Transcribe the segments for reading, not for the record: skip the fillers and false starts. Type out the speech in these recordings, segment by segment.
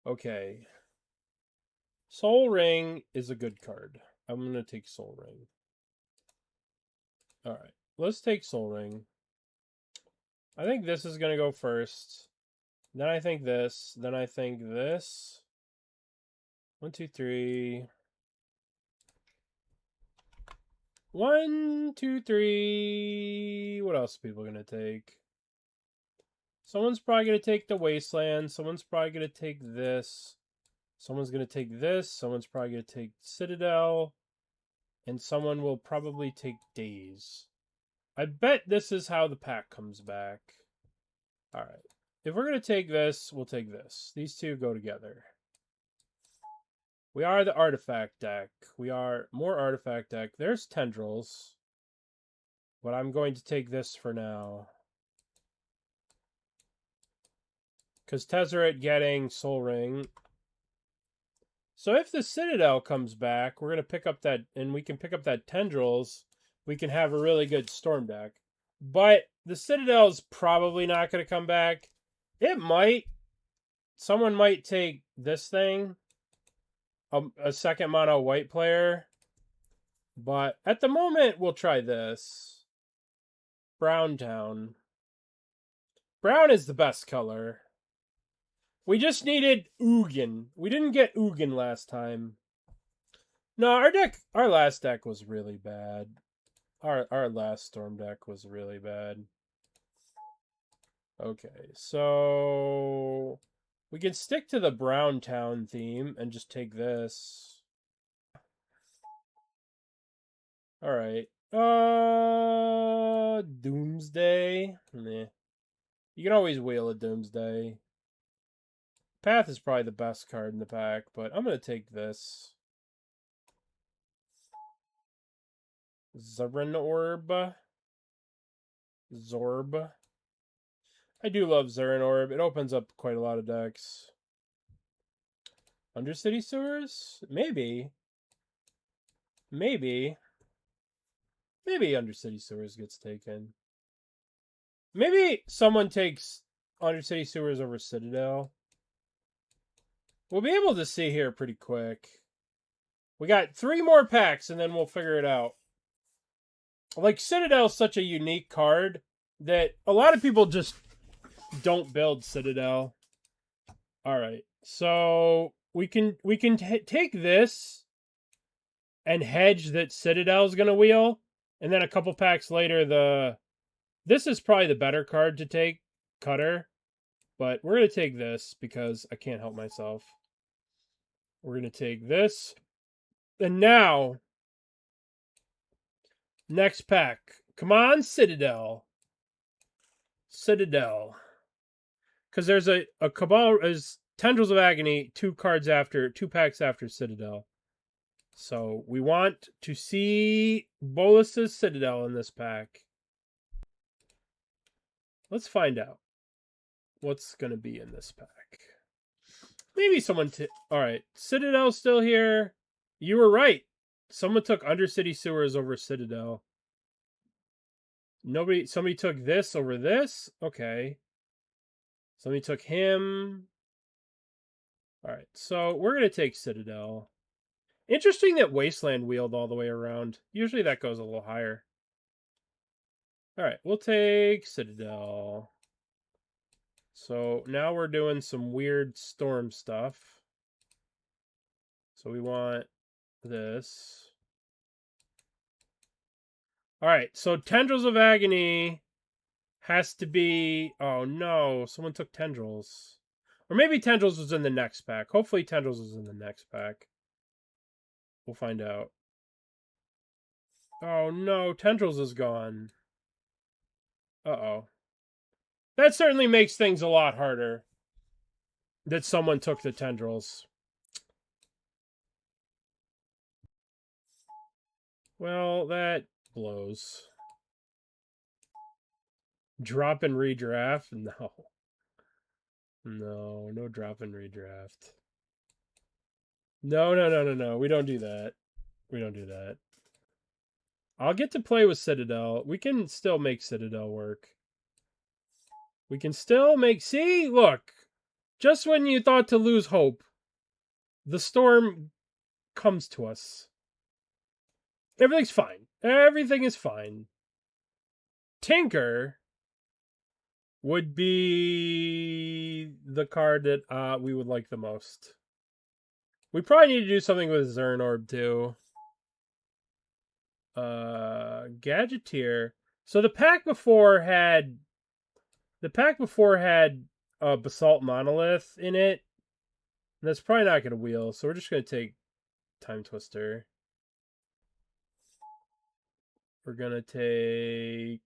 Okay. Soul Ring is a good card. I'm going to take Soul Ring. Alright. Let's take Soul Ring. I think this is going to go first. Then I think this. Then I think this. 1, 2, 3. 1, 2, 3. What else are people going to take? Someone's probably going to take the Wasteland. Someone's probably going to take this. Someone's going to take this. Someone's probably going to take Citadel. And someone will probably take Daze. I bet this is how the pack comes back. Alright. If we're going to take this, we'll take this. These two go together. We are the artifact deck. We are more artifact deck. There's Tendrils. But I'm going to take this for now. Because Tezzeret getting Soul Ring. So if the Citadel comes back, we're going to pick up that, and we can pick up that Tendrils. We can have a really good Storm deck. But the Citadel's probably not going to come back. It might. Someone might take this thing. A second mono white player. But at the moment, we'll try this. Brown Town. Brown is the best color. We just needed Ugin. We didn't get Ugin last time. No, our last deck was really bad. Our last Storm deck was really bad. Okay, so we can stick to the Brown Town theme and just take this. Alright. Doomsday. Meh. You can always wheel a Doomsday. Path is probably the best card in the pack, but I'm going to take this. Zeren Orb. Zorb. I do love Zeren Orb. It opens up quite a lot of decks. Undercity Sewers? Maybe. Maybe Undercity Sewers gets taken. Maybe someone takes Undercity Sewers over Citadel. We'll be able to see here pretty quick. We got 3 more packs, and then we'll figure it out. Like, Citadel's such a unique card that a lot of people just don't build Citadel. Alright, so we can take this and hedge that Citadel's going to wheel. And then a couple packs later, this is probably the better card to take, Cutter. But we're going to take this because I can't help myself. We're going to take this. And now, next pack. Come on, Citadel. Citadel. Because there's a Cabal, is Tendrils of Agony, 2 packs after Citadel. So we want to see Bolas' Citadel in this pack. Let's find out what's going to be in this pack. Maybe someone... Alright, Citadel's still here. You were right. Someone took Undercity Sewers over Citadel. Somebody took this over this? Okay. Somebody took him. Alright, so we're going to take Citadel. Interesting that Wasteland wheeled all the way around. Usually that goes a little higher. Alright, we'll take Citadel. So now we're doing some weird Storm stuff. So we want this. Alright, so Tendrils of Agony has to be... Oh no, someone took Tendrils. Or maybe Tendrils was in the next pack. Hopefully Tendrils was in the next pack. We'll find out. Oh no, Tendrils is gone. Uh-oh. That certainly makes things a lot harder. That someone took the Tendrils. Well, that blows. Drop and redraft? No. No drop and redraft. No. We don't do that. We don't do that. I'll get to play with Citadel. We can still make Citadel work. We can still make... See? Look. Just when you thought to lose hope, the storm comes to us. Everything's fine. Everything is fine. Tinker would be the card that we would like the most. We probably need to do something with Zern Orb too. Gadgeteer. So the pack before had Basalt Monolith in it. And that's probably not going to wheel, so we're just going to take Time Twister. We're going to take...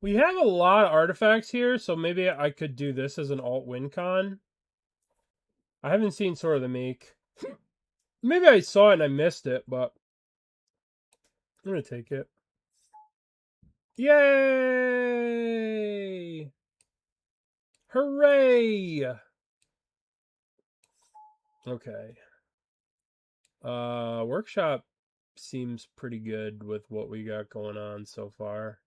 We have a lot of artifacts here, so maybe I could do this as an alt win con. I haven't seen Sword of the Meek. Maybe I saw it and I missed it, but I'm going to take it. Yay! Hooray! Okay. Workshop seems pretty good with what we got going on so far.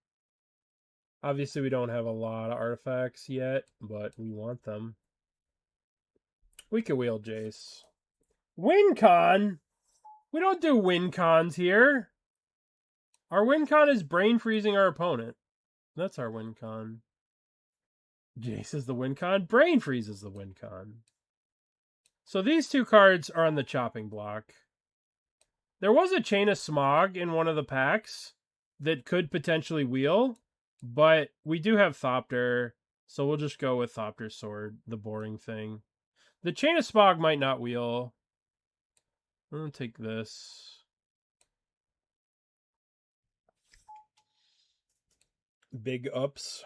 Obviously, we don't have a lot of artifacts yet, but we want them. We can wheel Jace. Win con? We don't do win cons here. Our win con is brain freezing our opponent. That's our win con. Jace is the win con. Brain freeze is the win con. So these two cards are on the chopping block. There was a Chain of Smog in one of the packs that could potentially wheel, but we do have Thopter, so we'll just go with Thopter's Sword, the boring thing. The Chain of Smog might not wheel. I'm going to take this. Big ups.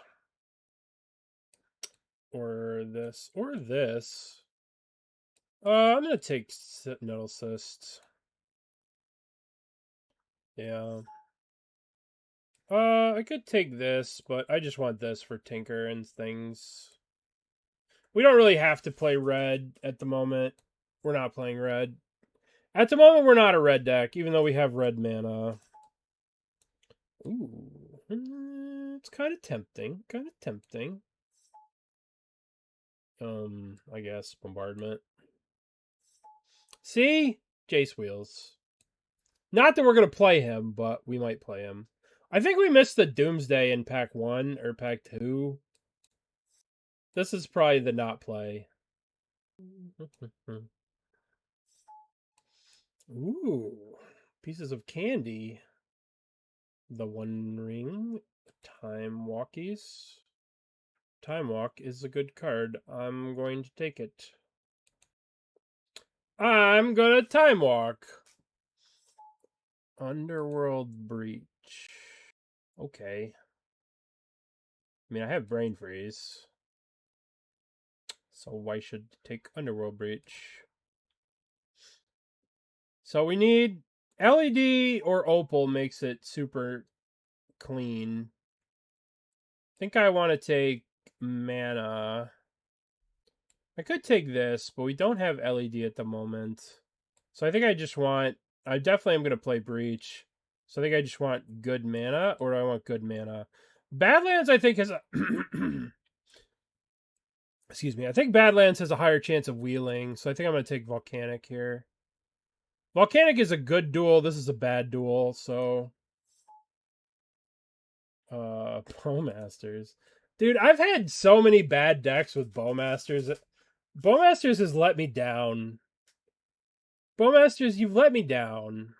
Or this. Or this. I'm going to take Nettle Cyst. Yeah. I could take this, but I just want this for Tinker and things. We don't really have to play red at the moment. We're not playing red. At the moment, we're not a red deck, even though we have red mana. Ooh. It's kind of tempting. Kind of tempting. I guess Bombardment. See? Jace wheels. Not that we're going to play him, but we might play him. I think we missed the Doomsday in pack 1 or pack 2. This is probably the not play. Ooh. Pieces of candy. The One Ring. Time Walkies. Time Walk is a good card. I'm going to take it. I'm gonna Time Walk. Underworld Breach. Okay. I mean, I have Brain Freeze. So why should take Underworld Breach? So we need LED or Opal makes it super clean. I think I want to take mana. I could take this, but we don't have LED at the moment. So I think I definitely am going to play Breach. So I think I just want good mana, or do I want good mana? Badlands, I think, has a... Excuse me. I think Badlands has a higher chance of wheeling, so I think I'm going to take Volcanic here. Volcanic is a good duel. This is a bad duel, so... Bowmasters. Dude, I've had so many bad decks with Bowmasters. Bowmasters has let me down. Bowmasters, you've let me down.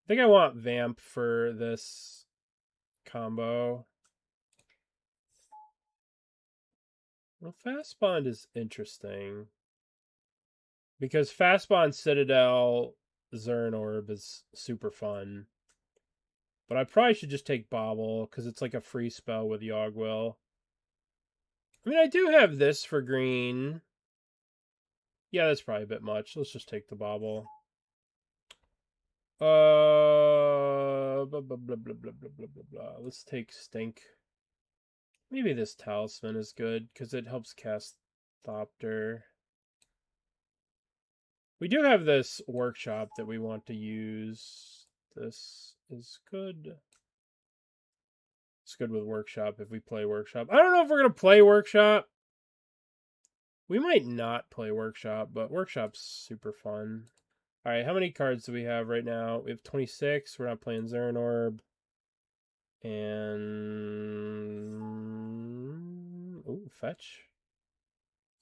I think I want Vamp for this combo. Well, Fast Bond is interesting. Because Fast Bond Citadel Zern Orb is super fun. But I probably should just take Bobble, because it's like a free spell with Yogwill. I mean, I do have this for green. Yeah, that's probably a bit much. Let's just take the Bobble. Blah, blah, blah, blah, blah, blah, blah, blah, blah. Let's take Stink. Maybe this Talisman is good, because it helps cast Thopter. We do have this workshop that we want to use. This is good. It's good with Workshop if we play Workshop. I don't know if we're going to play Workshop. We might not play Workshop, but Workshop's super fun. All right, how many cards do we have right now? We have 26. We're not playing Zern Orb. And... Ooh, fetch.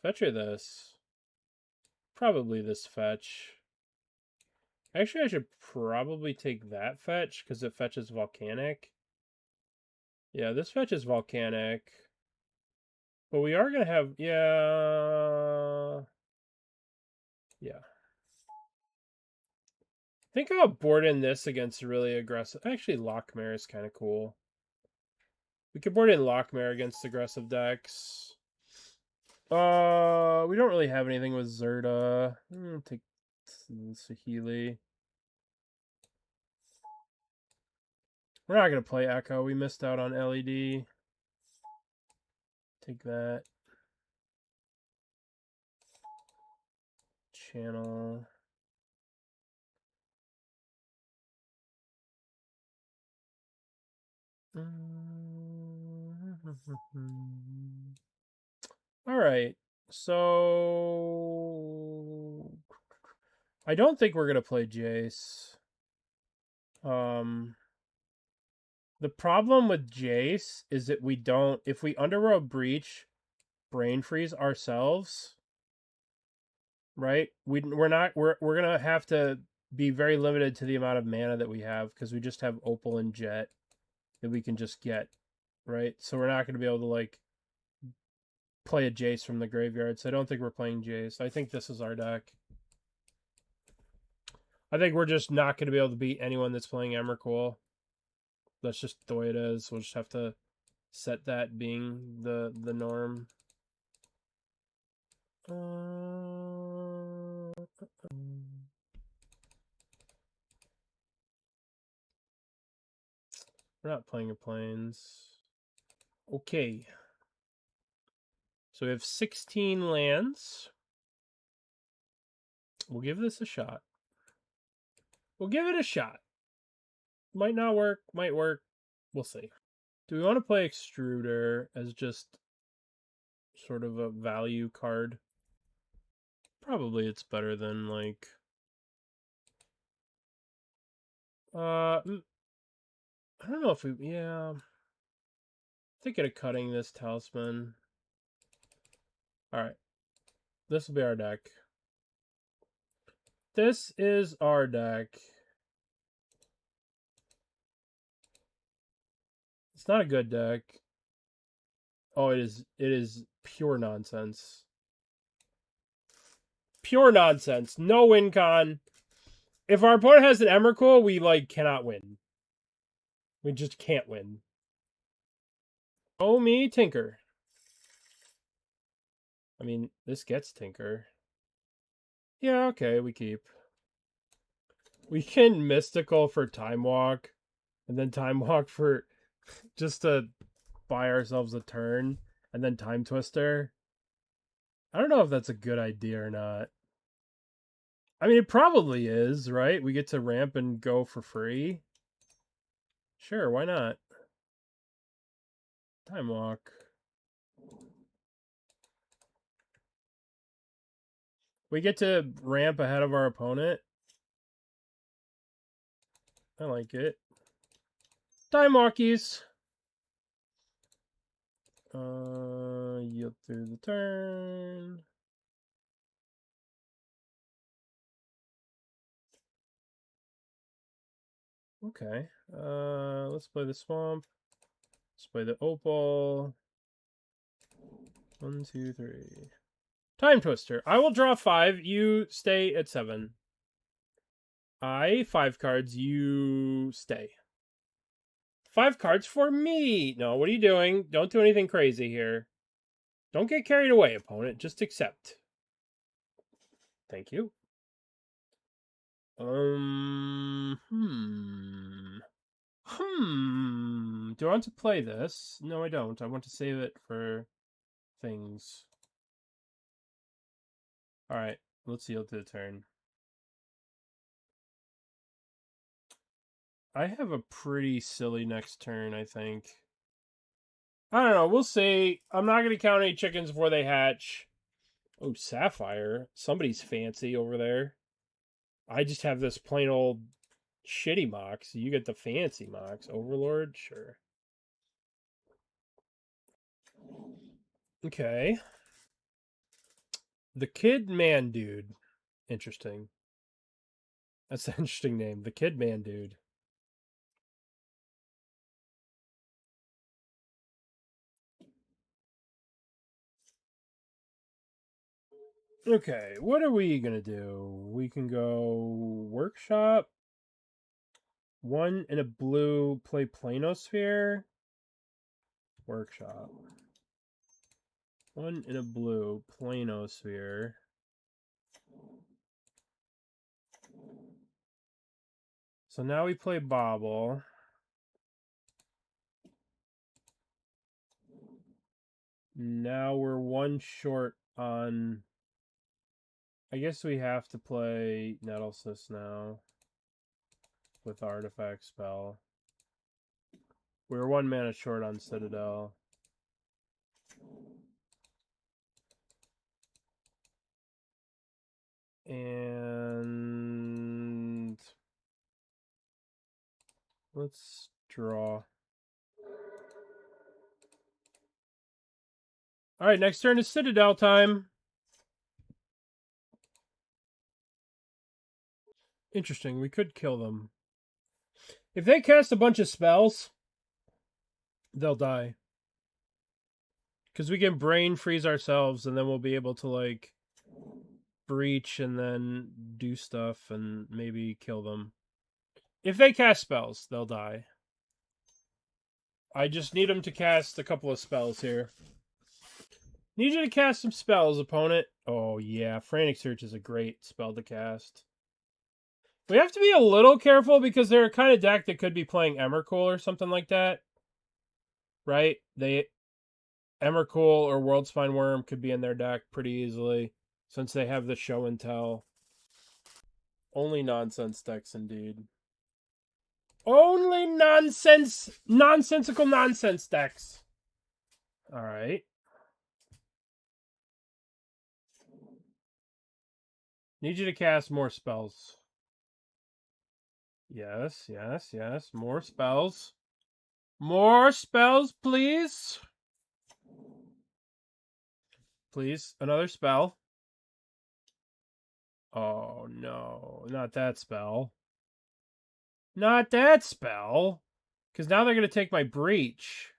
Fetch or this? Probably this fetch. Actually, I should probably take that fetch because it fetches Volcanic. Yeah, this fetches Volcanic. But we are going to have... Yeah. Yeah. Think about board in this against a really aggressive... Actually, Lockmare is kind of cool. We could board in Lockmare against aggressive decks. We don't really have anything with Zerta. Take Saheeli. We're not going to play Echo. We missed out on LED. Take that. Channel. All right. So I don't think we're going to play Jace. The problem with Jace is that we don't, if we Underworld Breach, Brain Freeze ourselves, right? We're gonna have to be very limited to the amount of mana that we have because we just have Opal and Jet that we can just get, right? So we're not gonna be able to like play a Jace from the graveyard. So I don't think we're playing Jace. I think this is our deck. I think we're just not gonna be able to beat anyone that's playing Emrakul. That's just the way it is. We'll just have to set that being the norm. We're not playing your planes. Okay. So we have 16 lands. We'll give this a shot. We'll give it a shot. Might not work, might work. We'll see. Do we want to play Extruder as just sort of a value card? Probably it's better than like... I don't know if we... Yeah. Thinking of cutting this Talisman. Alright. This will be our deck. This is our deck. It's not a good deck. Oh, it is pure nonsense. Pure nonsense. No win con. If our opponent has an Emrakul, we like cannot win. We just can't win. Oh me, Tinker. I mean, this gets Tinker. Yeah, okay, we keep. We can Mystical for Time Walk, and then Time Walk for just to buy ourselves a turn, and then Time Twister. I don't know if that's a good idea or not. I mean, it probably is, right? We get to ramp and go for free. Sure, why not? Time Walk. We get to ramp ahead of our opponent. I like it. Time Walkies. Yield through the turn. Okay. Let's play the Swamp. Let's play the Opal. 1, 2, 3. Time Twister. I will draw 5. You stay at 7. 5 cards. You stay. 5 cards for me. No, what are you doing? Don't do anything crazy here. Don't get carried away, opponent. Just accept. Thank you. Do I want to play this? No, I don't. I want to save it for things. Alright, let's yield to the turn. I have a pretty silly next turn, I think. I don't know. We'll see. I'm not going to count any chickens before they hatch. Oh, Sapphire. Somebody's fancy over there. I just have this plain old shitty Mox. You get the fancy Mox. Overlord? Sure. Okay. The Kid Man Dude. Interesting. That's an interesting name. The Kid Man Dude. Okay, what are we gonna do? We can go workshop. One in a blue, play Planosphere. Workshop. One in a blue, Planosphere. So now we play Bobble. Now we're one short on... I guess we have to play Nettlesis now. With Artifact Spell. We're 1 mana short on Citadel. And... let's draw. Alright, next turn is Citadel time. Interesting, we could kill them. If they cast a bunch of spells, they'll die. Because we can brain freeze ourselves, and then we'll be able to, like, breach and then do stuff and maybe kill them. If they cast spells, they'll die. I just need them to cast a couple of spells here. Need you to cast some spells, opponent. Oh, yeah. Frantic Search is a great spell to cast. We have to be a little careful because they're a kind of deck that could be playing Emrakul or something like that. Right? Emrakul or Worldspine Worm could be in their deck pretty easily since they have the show and tell. Only nonsense decks, indeed. Only nonsensical nonsense decks. Alright. Need you to cast more spells. Yes, yes, yes. More spells. More spells, please. Please, another spell. Oh, no. Not that spell. Not that spell. Because now they're going to take my breach.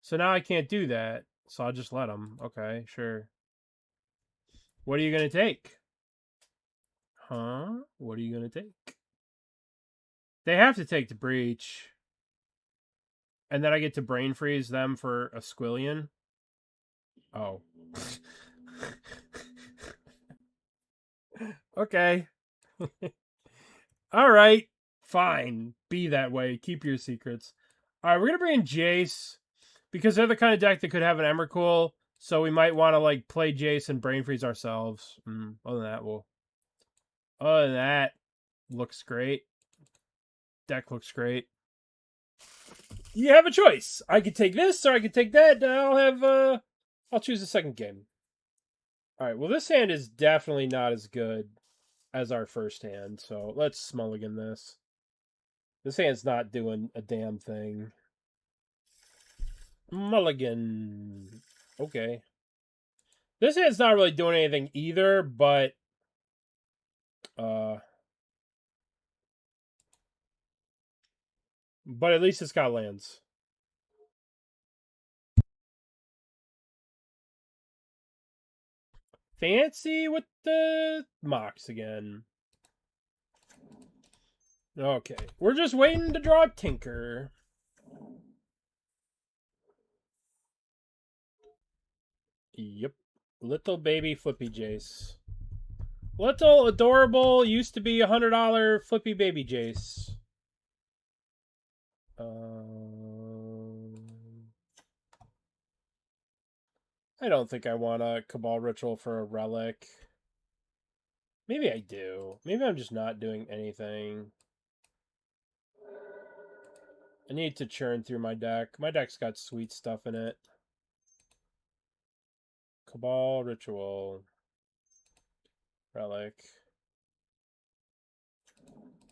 So now I can't do that. So I'll just let them. Okay, sure. What are you going to take? Huh? What are you going to take? They have to take the breach. And then I get to brain freeze them for a squillion. Oh. Okay. All right. Fine. Be that way. Keep your secrets. All right, we're going to bring in Jace because they're the kind of deck that could have an Emrakul. So we might want to like play Jace and brain freeze ourselves. Other than that, other than that, looks great. Deck looks great. You have a choice. I could take this or I could take that. I'll choose the second game. All right. Well, this hand is definitely not as good as our first hand. So let's mulligan this. This hand's not doing a damn thing. Mulligan. Okay. This hand's not really doing anything either, but at least it's got lands. Fancy with the Mox again. Okay. We're just waiting to draw Tinker. Yep. Little baby Flippy Jace. Little adorable used to be $100 Flippy baby Jace. I don't think I want a Cabal Ritual for a relic. Maybe I do. Maybe I'm just not doing anything. I need to churn through my deck. My deck's got sweet stuff in it. Cabal, Ritual, Relic.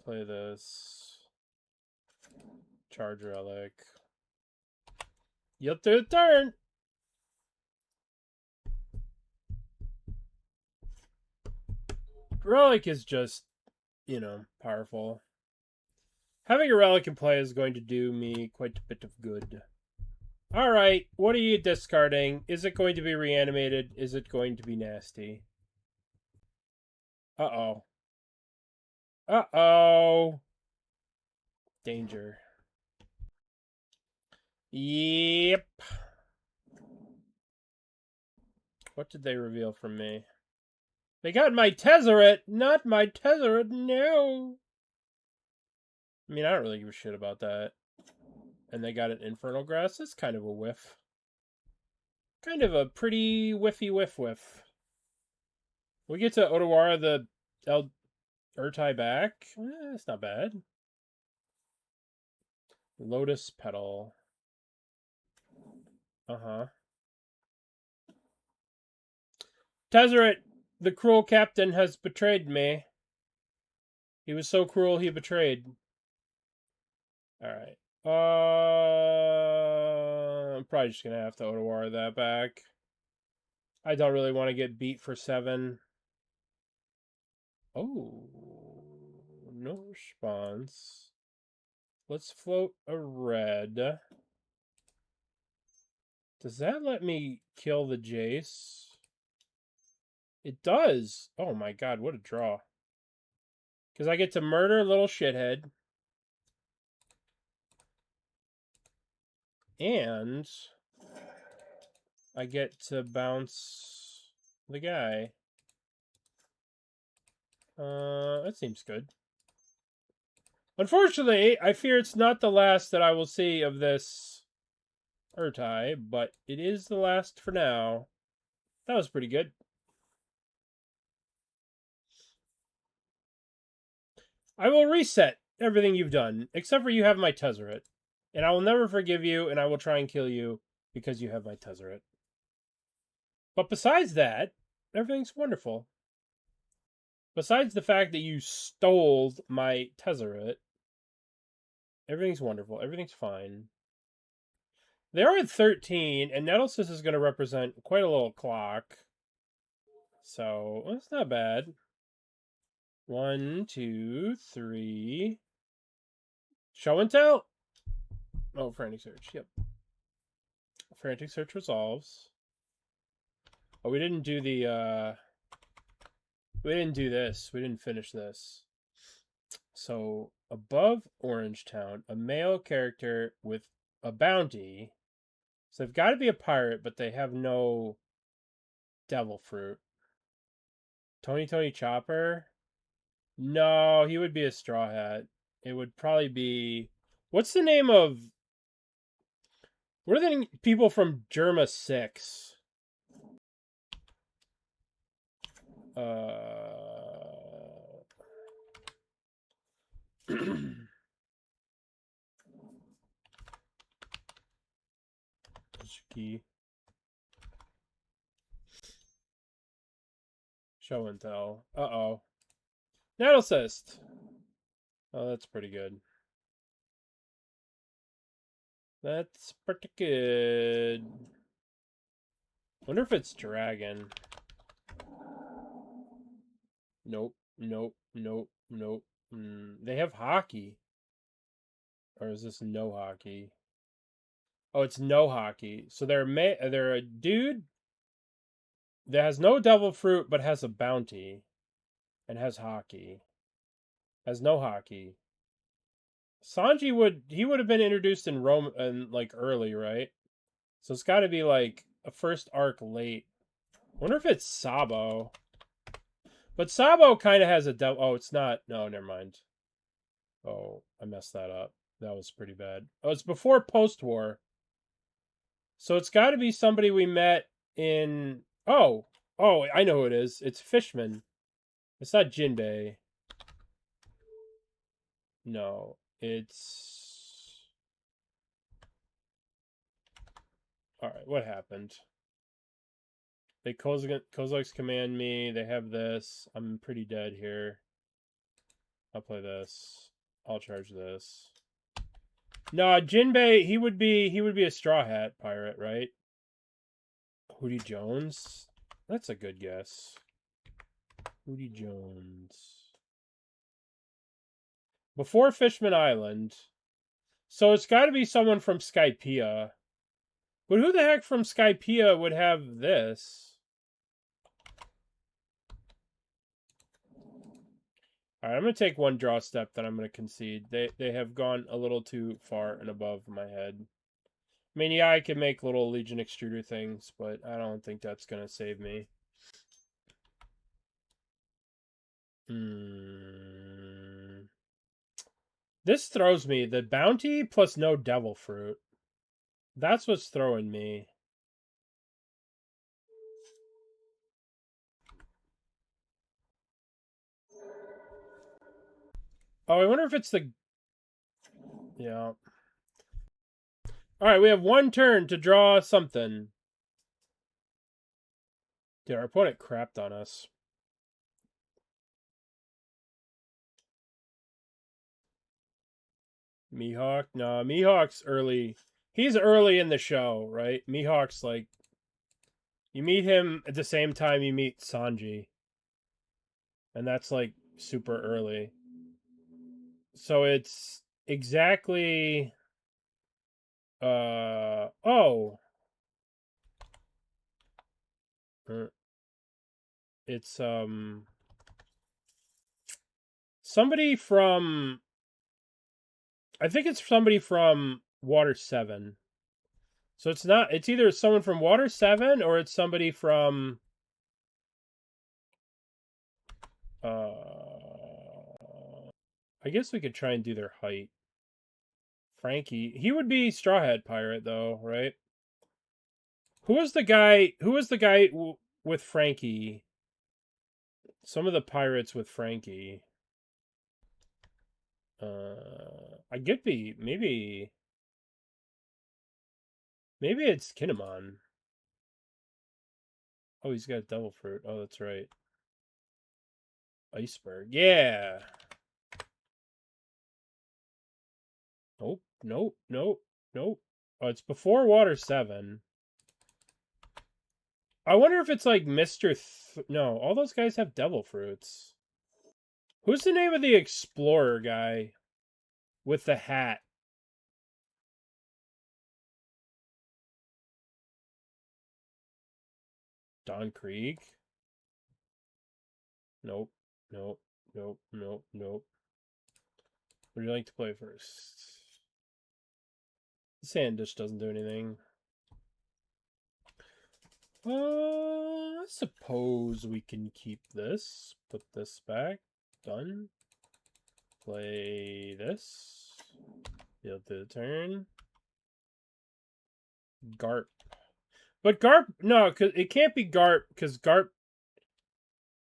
Play this. Charge Relic. Yield to the turn! Relic is just, you know, powerful. Having a relic in play is going to do me quite a bit of good. Alright, what are you discarding? Is it going to be reanimated? Is it going to be nasty? Uh-oh. Uh-oh. Danger. Yep. What did they reveal from me? They got my Tezzeret! Not my Tezzeret, no! I mean, I don't really give a shit about that. And they got an Infernal Grass. That's kind of a whiff. Kind of a pretty whiffy whiff. We get to Otawara the Urtai back. It's not bad. Lotus Petal. Uh-huh. Tezzeret, the cruel captain, has betrayed me. He was so cruel he betrayed. Alright. I'm probably just gonna have to Otawara that back. I don't really want to get beat for 7. Oh, no response. Let's float a red. Does that let me kill the Jace? It does. Oh my god, what a draw. Because I get to murder little shithead. And I get to bounce the guy. That seems good. Unfortunately, I fear it's not the last that I will see of this Urtai, but it is the last for now. That was pretty good. I will reset everything you've done, except for you have my Tezzeret. And I will never forgive you, and I will try and kill you because you have my Tezzeret. But besides that, everything's wonderful. Besides the fact that you stole my Tezzeret, everything's wonderful. Everything's fine. They are at 13, and Nettlesis is going to represent quite a little clock. So, that's not bad. 1, 2, 3. Show and tell. Oh, Frantic Search. Yep. Frantic Search resolves. Oh, we didn't do the, we didn't do this. We didn't finish this. So, above Orange Town, a male character with a bounty. So they've got to be a pirate, but they have no devil fruit. Tony Chopper? No, he would be a Straw Hat. It would probably be... What's the name of... What are the people from Germa 6? Show and tell. Uh-oh. Nettlecyst. Oh, that's pretty good. That's pretty good. Wonder if it's dragon. Nope. They have hockey. Or is this no hockey? Oh, it's no hockey. So they're a dude that has no devil fruit but has a bounty and has hockey. Has no hockey. Sanji would have been introduced in Rome and like early, right? So it's got to be like a first arc late. Wonder if it's Sabo. But Sabo kind of has a devil. Oh, it's not. No, never mind. Oh, I messed that up. That was pretty bad. Oh, it's before post-war. So it's got to be somebody we met in... Oh, I know who it is. It's Fishman. It's not Jinbei. No, it's... Alright, what happened? They Kozilek's command me. They have this. I'm pretty dead here. I'll play this. I'll charge this. No, Jinbei, he would be a Straw Hat pirate, right? Hootie Jones? That's a good guess. Hootie Jones. Before Fishman Island. So it's got to be someone from Skypiea. But who the heck from Skypiea would have this? Alright, I'm going to take one draw step, then I'm going to concede. They have gone a little too far and above my head. I mean, yeah, I can make little Legion Extruder things, but I don't think that's going to save me. This throws me. The bounty plus no devil fruit. That's what's throwing me. Oh, I wonder if it's the... Yeah. Alright, we have one turn to draw something. Dude, our opponent crapped on us. Mihawk? Nah, Mihawk's early. He's early in the show, right? Mihawk's like... You meet him at the same time you meet Sanji. And that's like super early. So it's exactly... Oh. It's, somebody from... I think it's somebody from Water 7. So it's not... It's either someone from Water 7 or it's somebody from... I guess we could try and do their height. Frankie. He would be Straw Hat Pirate, though, right? Who was the guy with Frankie? Some of the pirates with Frankie. I could be... Maybe it's Kinemon. Oh, he's got devil fruit. Oh, that's right. Iceberg. Yeah. Nope. Nope. Nope. Nope. Oh, it's before Water 7. I wonder if it's like Mr. No, all those guys have devil fruits. Who's the name of the explorer guy with the hat? Don Krieg? Nope. Nope. Nope. Nope. Nope. Would you like to play first? The sand dish doesn't do anything. I suppose we can keep this. Put this back. Done. Play this. Deal to the turn. Garp. But Garp, no, cause it can't be Garp, because Garp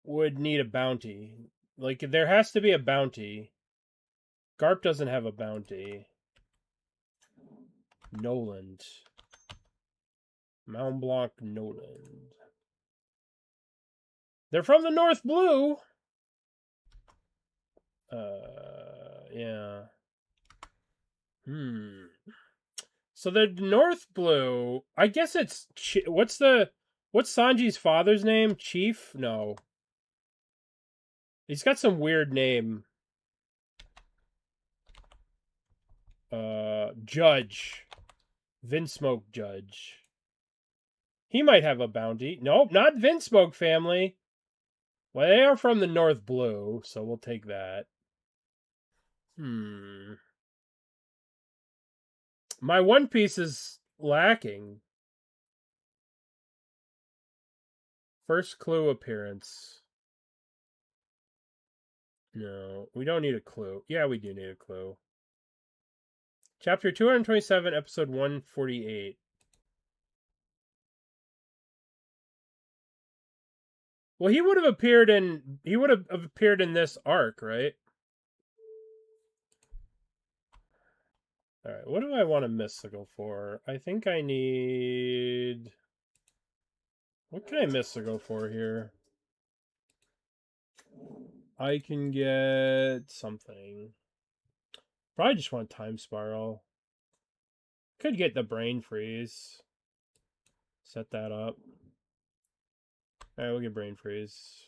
would need a bounty. Like, there has to be a bounty. Garp doesn't have a bounty. Noland. Mount Blanc, Noland. They're from the North Blue. Yeah. So the North Blue, I guess it's... What's Sanji's father's name? Chief? No. He's got some weird name. Judge. Vinsmoke Judge. He might have a bounty. Nope, not Vinsmoke family. Well, they are from the North Blue, so we'll take that. My One Piece is lacking. First clue appearance. No, we don't need a clue. Yeah, we do need a clue. Chapter 227, episode 148. Well, he would have appeared in this arc, right? All right, what do I want a mystical for? I think I need... What can I mystical for here? I can get something. Probably just want time spiral. Could get the brain freeze. Set that up. All right, we'll get brain freeze.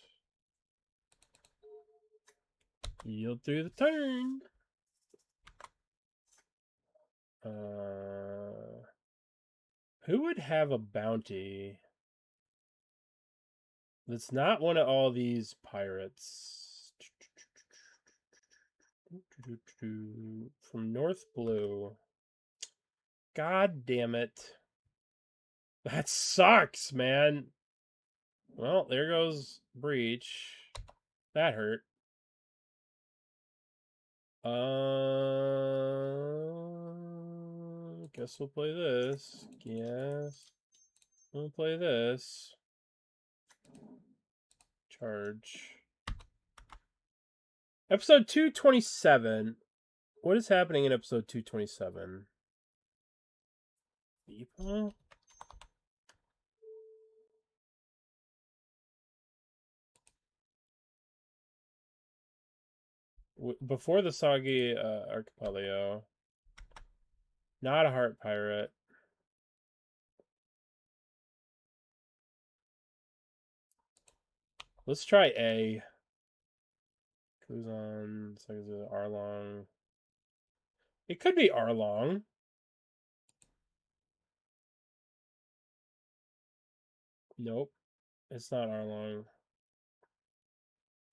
Yield through the turn. Who would have a bounty that's not one of all these pirates? From North Blue. God damn it. That sucks, man. Well, there goes Breach. That hurt. Guess we'll play this. Yes. We'll play this. Charge. Episode 227. What is happening in episode 227? People? Before the Soggy Archipelago. Not a heart pirate. Let's try A. Kuzan, Arlong. It could be Arlong. Nope. It's not Arlong.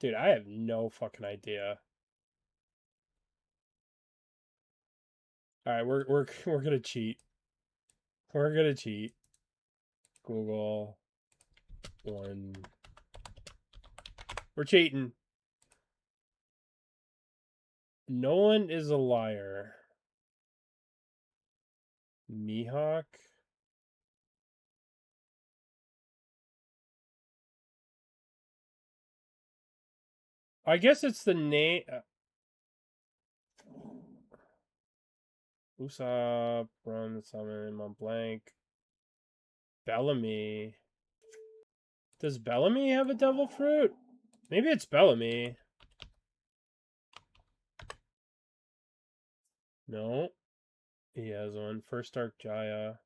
Dude, I have no fucking idea. All right, we're gonna cheat. We're gonna cheat. Google one. We're cheating. No one is a liar. Mihawk. I guess it's the name. Usopp, Run, Summon, Mont Blanc. Bellamy. Does Bellamy have a devil fruit? Maybe it's Bellamy. No. He has one. First Arc Jaya.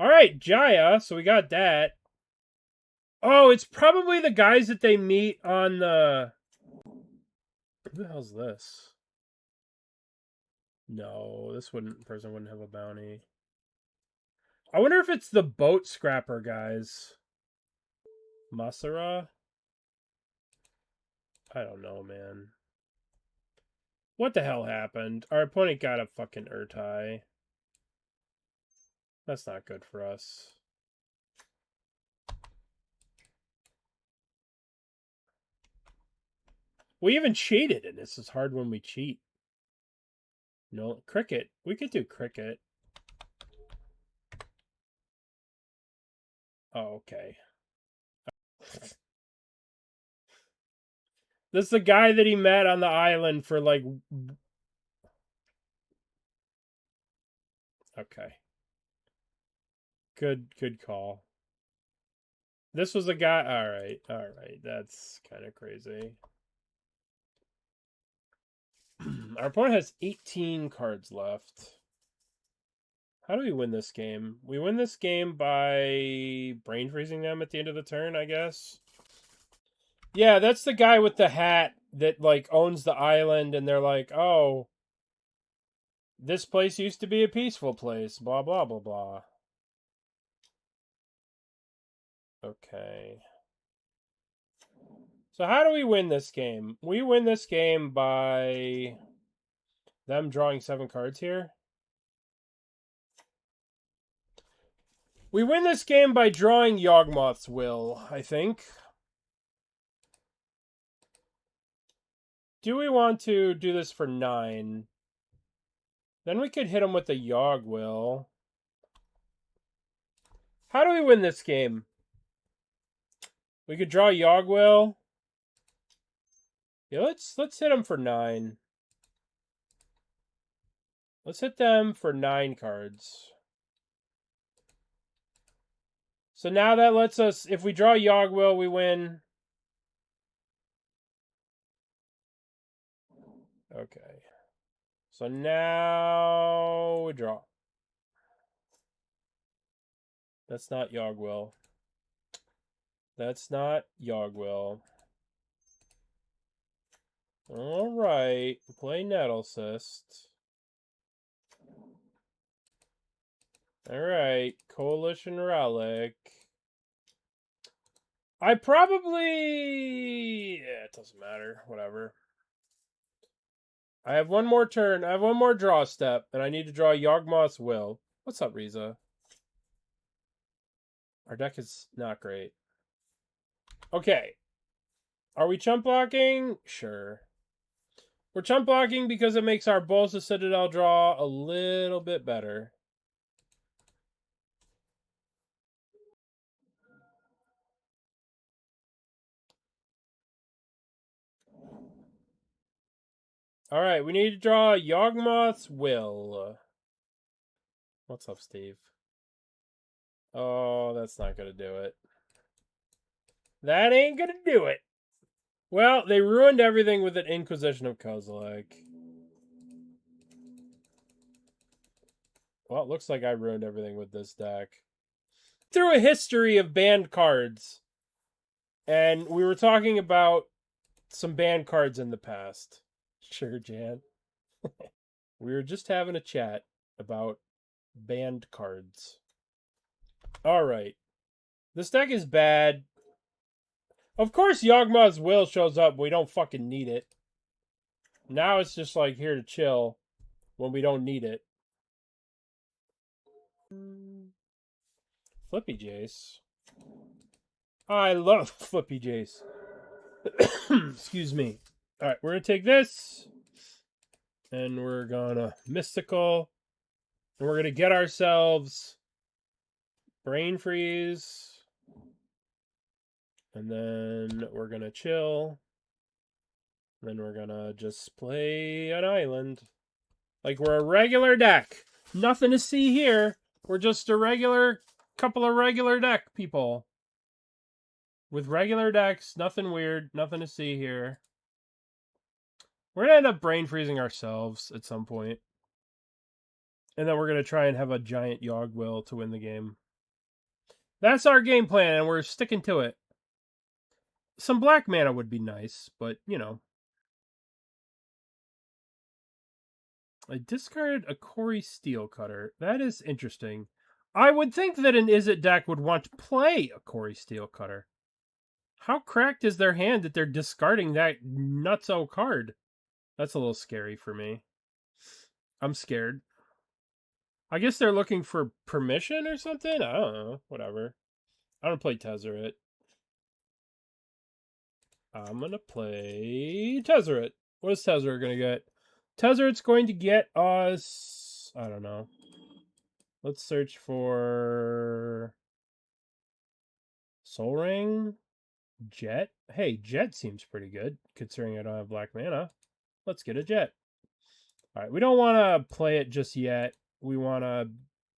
Alright, Jaya. So we got that. Oh, it's probably the guys that they meet on the... Who the hell's this? No, this person wouldn't have a bounty. I wonder if it's the boat scrapper guys. Masara? I don't know, man. What the hell happened? Our opponent got a fucking Urtai. That's not good for us. We even cheated, and this is hard when we cheat. No, cricket. We could do cricket. Oh, okay. This is the guy that he met on the island for like... Okay. Good call. This was a guy... Alright. That's kind of crazy. Our opponent has 18 cards left. How do we win this game? We win this game by brain freezing them at the end of the turn, I guess. Yeah, that's the guy with the hat that, like, owns the island, and they're like, oh, this place used to be a peaceful place, blah, blah, blah, blah. Okay. So how do we win this game? We win this game by them drawing 7 cards here. We win this game by drawing Yawgmoth's Will, I think. Do we want to do this for 9? Then we could hit him with the Yawg Will. How do we win this game? We could draw Yawg Will. Yeah, let's hit him for 9. Let's hit them for 9 cards. So now that lets us, if we draw Yogwill, we win. Okay. So now we draw. That's not Yogwill. That's not Yogwill. Alright. Play Nettlecyst. Alright. Coalition Relic. I probably... Yeah, it doesn't matter. Whatever. I have one more turn. I have one more draw step, and I need to draw Yawgmoth's Will. What's up, Riza? Our deck is not great. Okay. Are we chump blocking? Sure. We're chump blocking because it makes our Bolas Citadel draw a little bit better. Alright, we need to draw Yawgmoth's Will. What's up, Steve? Oh, that's not going to do it. That ain't going to do it. Well, they ruined everything with an Inquisition of Kozilek. Well, it looks like I ruined everything with this deck. Through a history of banned cards. And we were talking about some banned cards in the past. Sure, Jan. We were just having a chat about banned cards. Alright. This deck is bad. Of course, Yawgmoth's Will shows up. We don't fucking need it. Now it's just like here to chill when we don't need it. Flippy Jace. I love Flippy Jace. Excuse me. Alright, we're going to take this. And we're going to Mystical. And we're going to get ourselves Brain Freeze. And then we're going to chill. Then we're going to just play an island. Like we're a regular deck. Nothing to see here. We're just a regular, couple of regular deck people. With regular decks, nothing weird, nothing to see here. We're going to end up brain freezing ourselves at some point. And then we're going to try and have a giant Yawgwill to win the game. That's our game plan, and we're sticking to it. Some black mana would be nice, but, you know. I discarded a Corey Steelcutter. That is interesting. I would think that an Izzet deck would want to play a Corey Steelcutter. How cracked is their hand that they're discarding that nutso card? That's a little scary for me. I'm scared. I guess they're looking for permission or something? I don't know. Whatever. I don't play Tezzeret. I'm going to play Tezzeret. What is Tezzeret going to get? Tezzeret's going to get us... I don't know. Let's search for... Sol Ring? Jet? Hey, Jet seems pretty good, considering I don't have black mana. Let's get a Jet. Alright, we don't want to play it just yet. We want to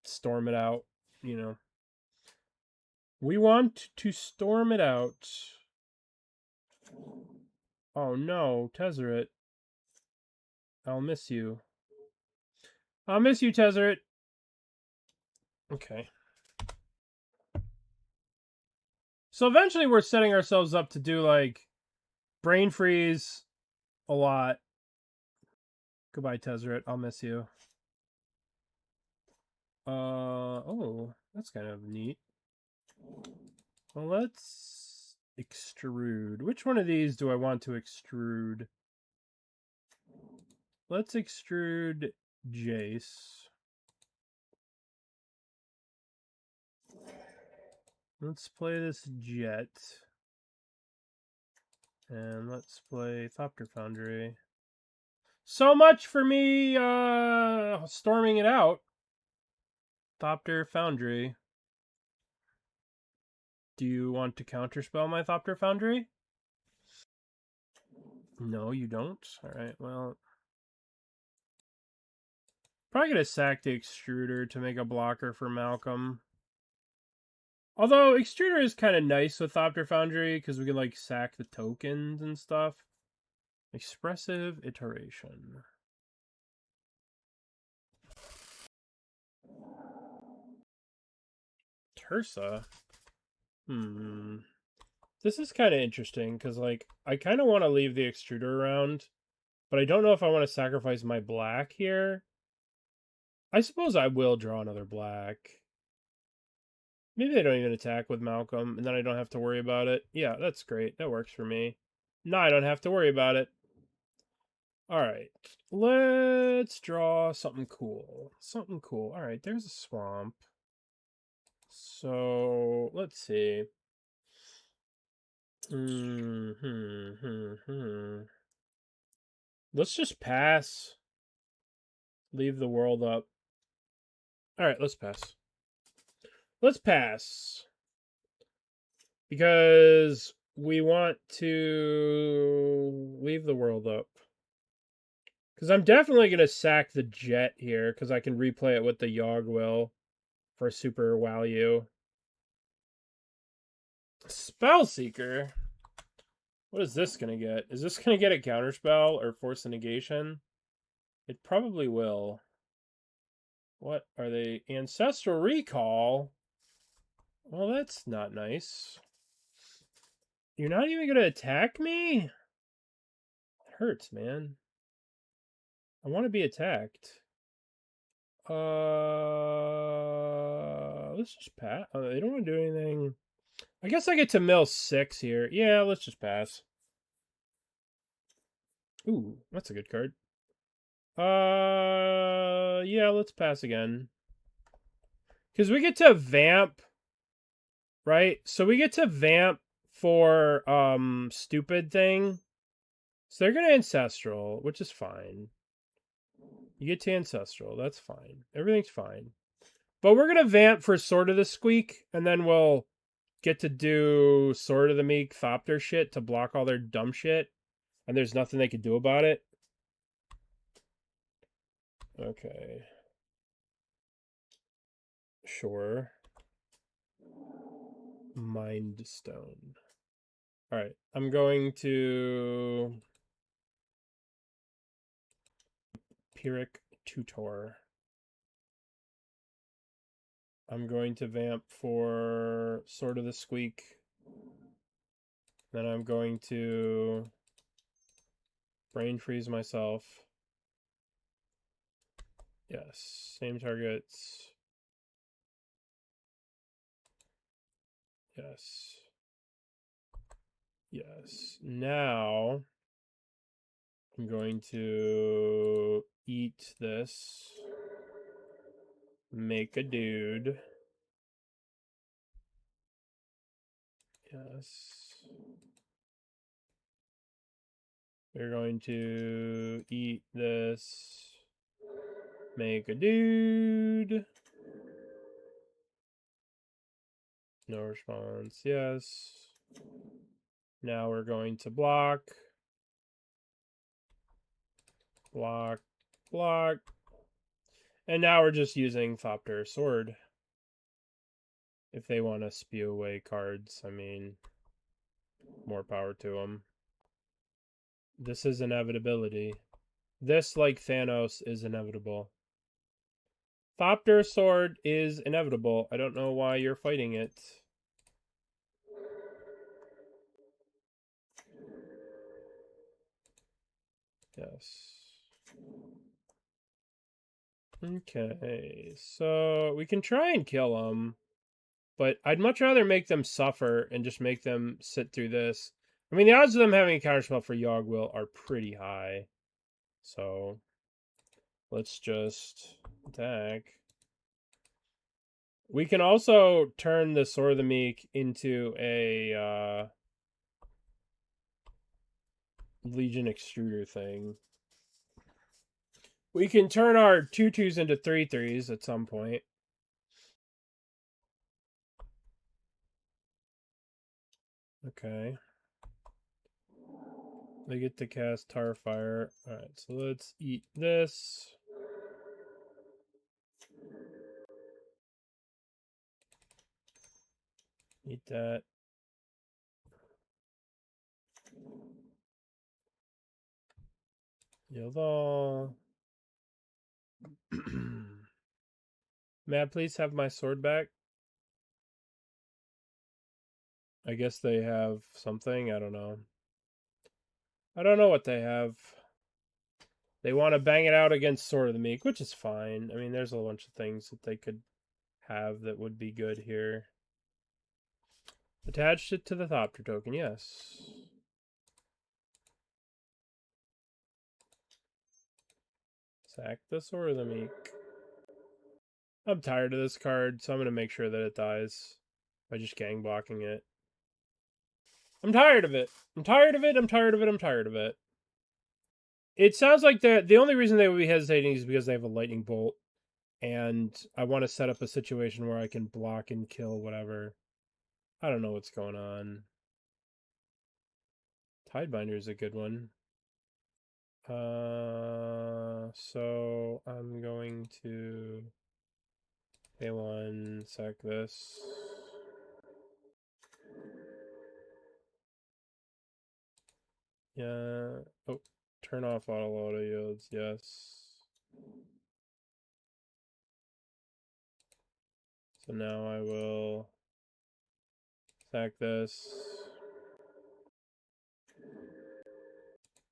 storm it out, you know. We want to storm it out. Oh no, Tezzeret. I'll miss you. I'll miss you, Tezzeret. Okay. So eventually we're setting ourselves up to do, like, Brain Freeze a lot. Goodbye, Tezzeret. I'll miss you. Oh, that's kind of neat. Well, let's extrude. Which one of these do I want to extrude? Let's extrude Jace. Let's play this Jet. And let's play Thopter Foundry. So much for me storming it out. Thopter Foundry. Do you want to counterspell my Thopter Foundry? No, you don't? Alright, well... Probably gonna sack the Extruder to make a blocker for Malcolm. Although Extruder is kind of nice with Thopter Foundry because we can like sack the tokens and stuff. Expressive Iteration. Tursa? This is kind of interesting because like I kind of want to leave the Extruder around, but I don't know if I want to sacrifice my black here. I suppose I will draw another black. Maybe they don't even attack with Malcolm, and then I don't have to worry about it. Yeah, that's great. That works for me. No, I don't have to worry about it. All right, let's draw something cool. Something cool. All right, there's a swamp. So, let's see. Let's just pass. Leave the world up. All right, let's pass. Let's pass. Because we want to leave the world up. Because I'm definitely going to sack the jet here, because I can replay it with the Yogg-Will for super value. Spellseeker? What is this going to get? Is this going to get a counterspell or force a negation? It probably will. What are they? Ancestral Recall? Well, that's not nice. You're not even going to attack me? It hurts, man. I want to be attacked. Let's just pass. They don't want to do anything. I guess I get to mill 6 here. Yeah, let's just pass. Ooh, that's a good card. Yeah, let's pass again. Because we get to vamp, right? So we get to vamp for, stupid thing. So they're going to Ancestral, which is fine. You get to Ancestral, that's fine. Everything's fine. But we're going to vamp for Sword of the Squeak, and then we'll get to do Sword of the Meek Thopter shit to block all their dumb shit. And there's nothing they can do about it. Okay. Sure. Mind Stone. Alright, I'm going to Pyrrhic Tutor. I'm going to vamp for Sword of the Squeak. Then I'm going to Brain Freeze myself. Yes, same targets. Yes. Yes. Now I'm going to eat this. Make a dude. Yes. We're going to eat this. Make a dude. No response. Yes. Now we're going to block. Block. Block. And now we're just using Thopter Sword. If they want to spew away cards, I mean, more power to them. This is inevitability. This, like Thanos, is inevitable. Thopter Sword is inevitable. I don't know why you're fighting it. Yes. Okay, so we can try and kill them, but I'd much rather make them suffer and just make them sit through this. I mean, the odds of them having a counterspell for Yogg-Will are pretty high. So let's just attack. We can also turn the Sword of the Meek into a Legion Extruder thing. We can turn our 2/2s into 3/3s at some point. Okay. They get to cast Tarfire. Alright, so let's eat this. Eat that. Yield all. May I please have my sword back? I guess they have something. I don't know. I don't know what they have. They want to bang it out against Sword of the Meek, which is fine. I mean, there's a bunch of things that they could have that would be good here. Attached it to the Thopter token, yes. Sack the Sword of the Meek. I'm tired of this card, so I'm going to make sure that it dies by just gang blocking it. I'm tired of it. I'm tired of it. I'm tired of it. I'm tired of it. It sounds like the only reason they would be hesitating is because they have a lightning bolt. And I want to set up a situation where I can block and kill whatever. I don't know what's going on. Tidebinder is a good one. So I'm going to pay one, sack this. Yeah. Oh, turn off auto yields. Yes. So now I will sack this.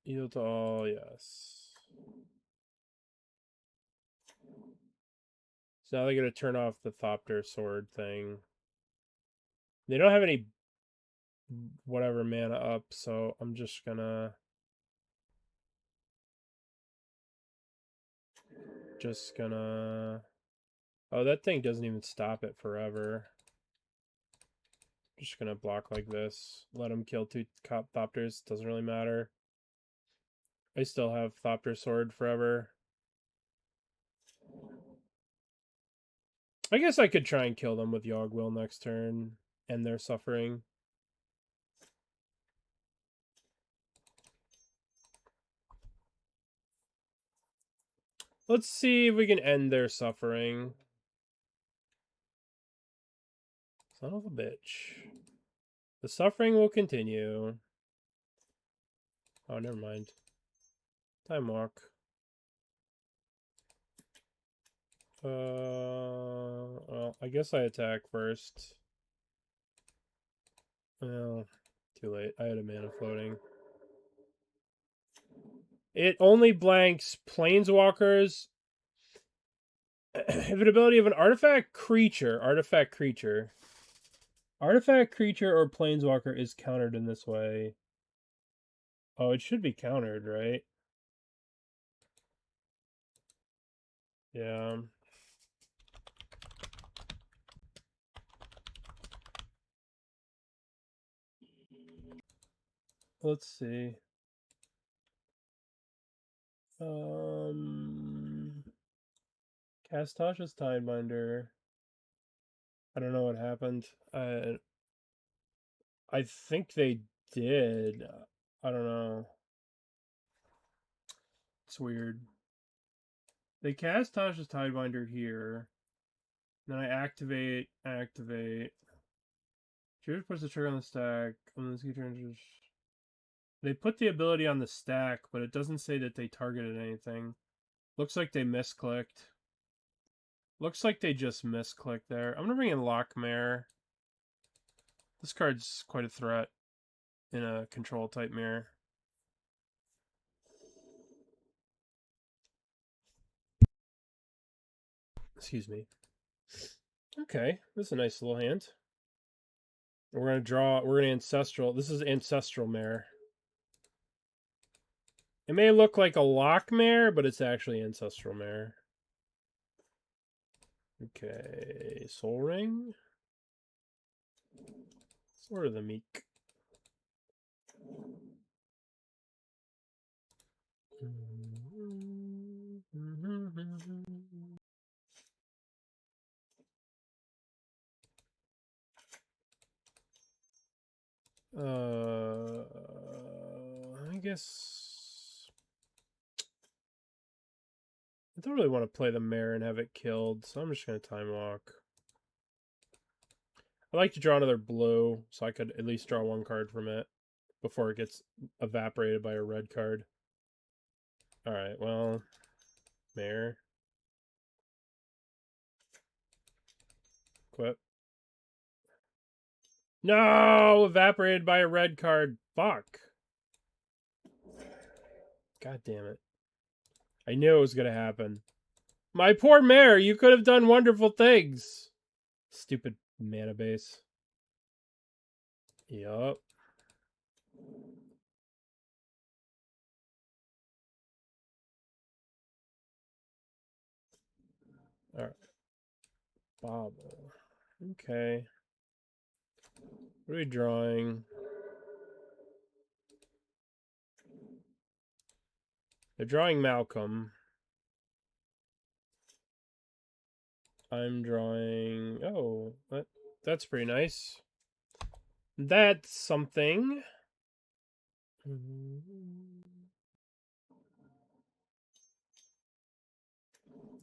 Yield to all. Yes. So now they're going to turn off the Thopter sword thing. They don't have any whatever mana up, so I'm just gonna oh, that thing doesn't even stop it forever. Just gonna block like this, let him kill two Thopters, doesn't really matter. I still have Thopter sword forever. I guess I could try and kill them with Yogg-Will next turn, end their suffering. Let's see if we can end their suffering. Son of a bitch. The suffering will continue. Oh, never mind. Time walk. Well, I guess I attack first. Well, too late. I had a mana floating. It only blanks Planeswalkers. If an ability of an artifact creature or Planeswalker is countered in this way. Oh, it should be countered, right? Yeah. Let's see. Cast Tasha's Tidebinder. I don't know what happened. I think they did. I don't know. It's weird. They cast Tasha's Tidebinder here. Then I activate. Choose puts the trigger on the stack. They put the ability on the stack, but it doesn't say that they targeted anything. Looks like they misclicked. Looks like they just misclicked there. I'm gonna bring in Lockmare. This card's quite a threat in a control type mirror. Excuse me. Okay, this is a nice little hand. We're gonna Ancestral. This is Ancestral Mare. It may look like a Lockmare, but it's actually Ancestral Mare. Okay, Soul Ring. Sword of the Meek. I guess I don't really want to play the mare and have it killed, so I'm just gonna time walk. I like to draw another blue, so I could at least draw one card from it before it gets evaporated by a red card. Alright, well, Mare. Quip. No! Evaporated by a red card. Fuck. God damn it. I knew it was going to happen. My poor Mare, you could have done wonderful things. Stupid mana base. Yup. Alright. Bobble. Okay. What are we drawing? They're drawing Malcolm. I'm drawing... Oh, that's pretty nice. That's something.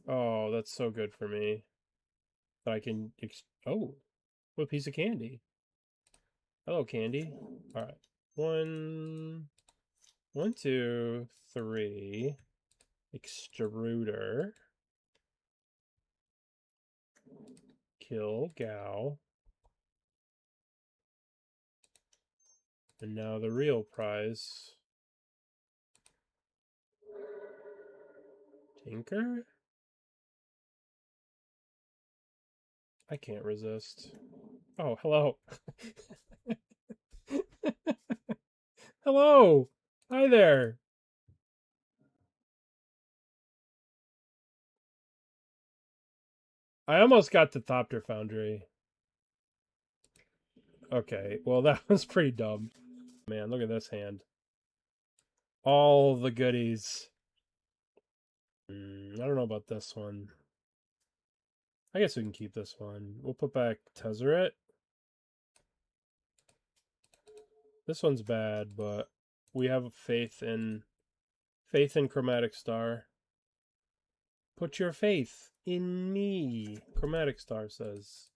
Oh, that's so good for me. That I can... Oh, what piece of candy. Hello, candy. All right. One, two, three. Extruder. Kill Gao. And now the real prize. Tinker? I can't resist. Oh, hello. Hello. Hi there. I almost got to Thopter Foundry. Okay, well, that was pretty dumb. Man, look at this hand. All the goodies. I don't know about this one. I guess we can keep this one. We'll put back Tezzeret. This one's bad, but we have faith in Chromatic Star. Put your faith in me, Chromatic Star says.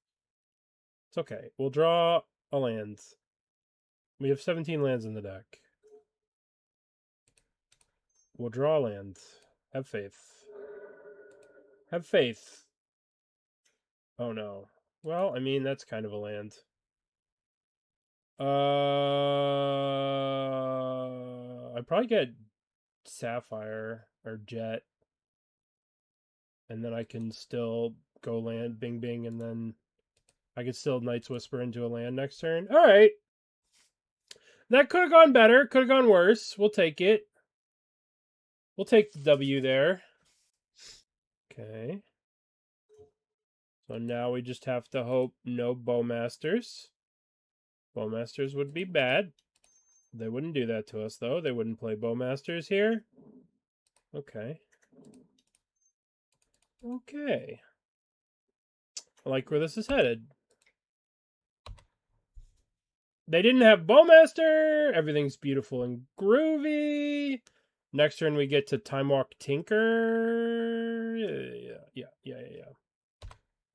It's okay. We'll draw a land. We have 17 lands in the deck. We'll draw a land. Have faith. Have faith. Oh no. Well, I mean, that's kind of a land. I'd probably get Sapphire or Jet. And then I can still go land, bing, bing, and then I could still Night's Whisper into a land next turn. All right. That could have gone better. Could have gone worse. We'll take it. We'll take the W there. Okay. So now we just have to hope no Bowmasters. Bowmasters would be bad. They wouldn't do that to us, though. They wouldn't play Bowmasters here. Okay. Okay. I like where this is headed. They didn't have Bowmaster. Everything's beautiful and groovy. Next turn we get to Time Walk Tinker. Yeah.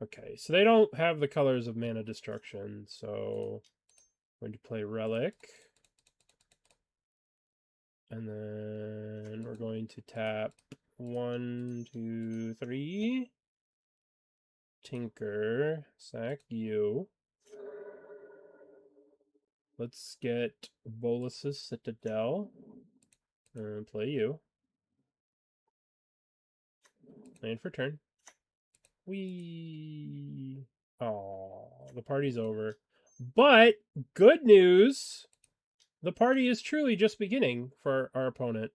Okay, so they don't have the colors of Mana Destruction, so I'm going to play Relic. And then we're going to tap 1, 2, 3. Tinker. Sack you. Let's get Bolas's Citadel. And play you. Land for turn. Whee! Oh, the party's over. But, good news! The party is truly just beginning for our opponent.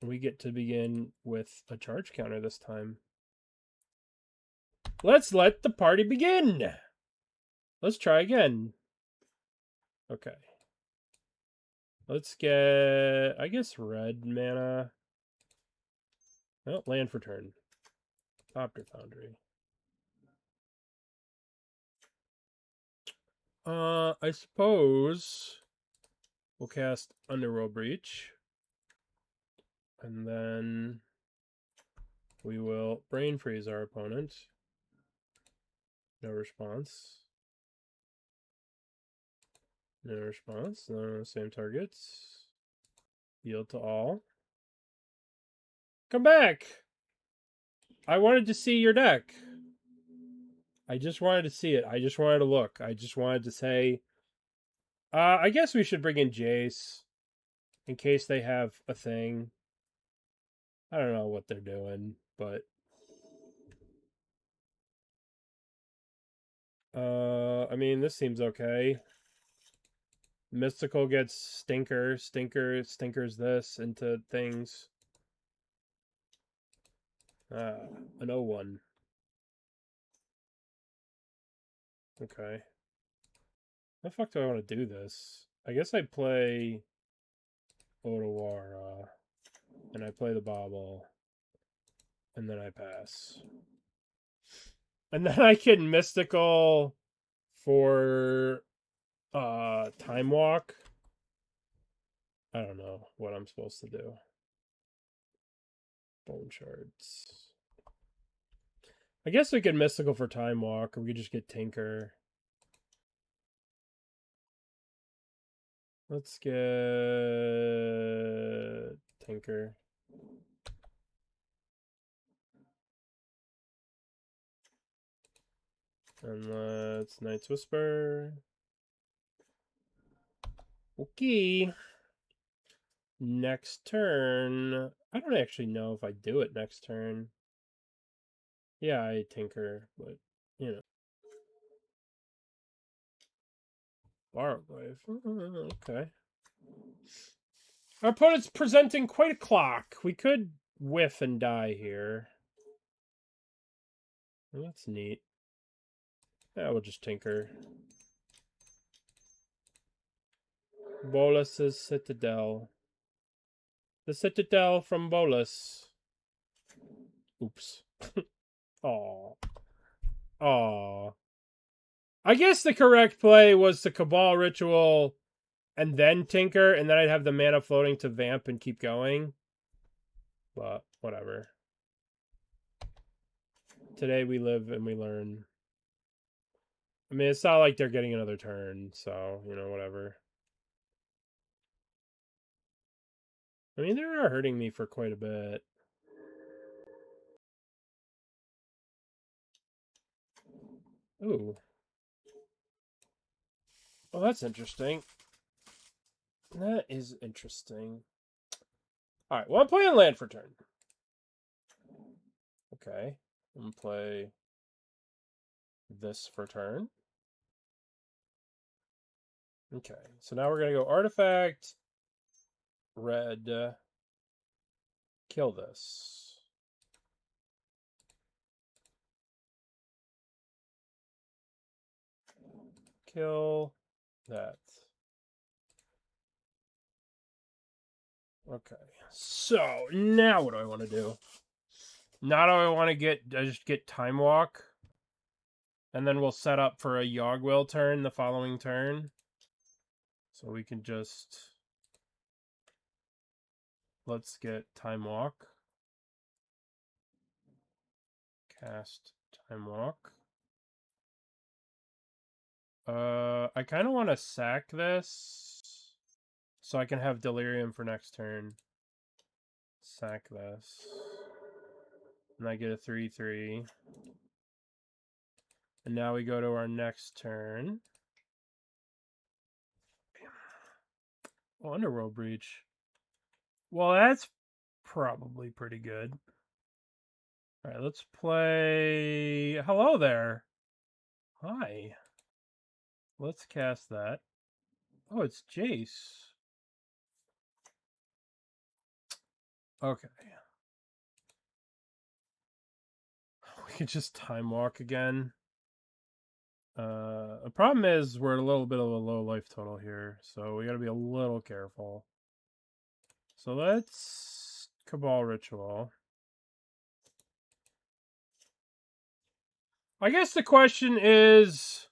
We get to begin with a charge counter this time. Let's let the party begin! Let's try again. Okay. Let's get, I guess, red mana. Oh, land for turn. Thopter Foundry. I suppose we'll cast Underworld Breach. And then we will Brain Freeze our opponent. No response. No response. No, same targets. Yield to all. Come back! I wanted to see your deck. I just wanted to see it. I just wanted to look. I just wanted to say... I guess we should bring in Jace. In case they have a thing. I don't know what they're doing, but... I mean, this seems okay. Mystical gets Stinker. Stinkers this into things. An 0-1. Okay. How the fuck do I want to do this? I guess I play Otawara. And I play the Bobble. And then I pass. And then I can Mystical for Time Walk. I don't know what I'm supposed to do. Bone Shards. I guess we could Mystical for Time Walk, or we could just get Tinker. Let's get Tinker. And let's Night's Whisper. Okay. Next turn. I don't actually know if I do it next turn. Yeah, I Tinker, but, you know. Borrowed Life. Okay. Our opponent's presenting quite a clock. We could whiff and die here. Well, that's neat. Yeah, we'll just Tinker. Bolas' Citadel. The Citadel from Bolas. Oops. Aw. Aw. I guess the correct play was to Cabal Ritual and then Tinker, and then I'd have the mana floating to Vamp and keep going. But, whatever. Today we live and we learn. I mean, it's not like they're getting another turn, so, you know, whatever. I mean, they are hurting me for quite a bit. Ooh. Well, that's interesting. That is interesting. Alright, well, I'm playing land for turn. Okay. I'm going to play this for turn. Okay, so now we're going to go Artifact, red, kill this. Kill that. Okay, so now what do I want to do? Now do I want to just get Time Walk? And then we'll set up for a Yogg-Will turn the following turn. So we can just... Let's get Time Walk. Cast Time Walk. I kind of want to sack this so I can have Delirium for next turn. Sack this. And I get a 3/3. And now we go to our next turn. Oh, Underworld Breach. Well, that's probably pretty good. All right, let's play... Hello there. Hi. Let's cast that. Oh, it's Jace. Okay. We can just Time Walk again. The problem is we're at a little bit of a low life total here, so we gotta be a little careful. So let's Cabal Ritual. I guess the question is,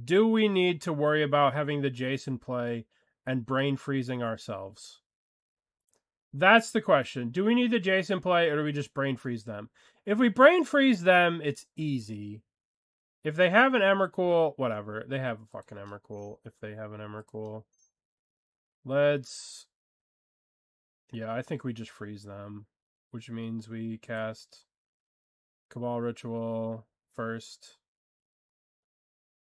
do we need to worry about having the Jason play and brain freezing ourselves? That's the question. Do we need the Jason play, or do we just brain freeze them? If we brain freeze them, it's easy. If they have an Emrakul, whatever. They have a fucking Emrakul. If they have an Emrakul. Let's... Yeah, I think we just freeze them. Which means we cast Cabal Ritual first.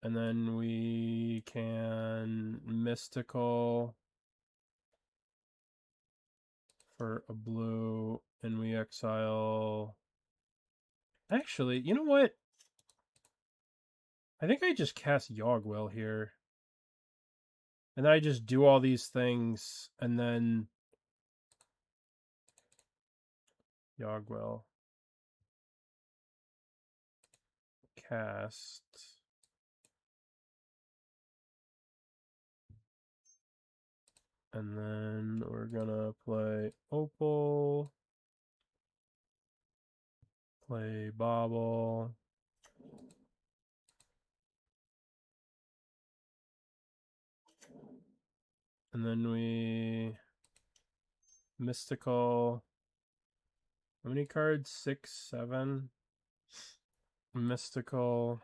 And then we can Mystical for a blue. And we exile... Actually, you know what? I think I just cast Yogg-Will here. And then I just do all these things, and then... Yogg-Will. Cast. And then we're gonna play Opal. Play Bobble. And then we... Mystical. How many cards? 6, 7. Mystical.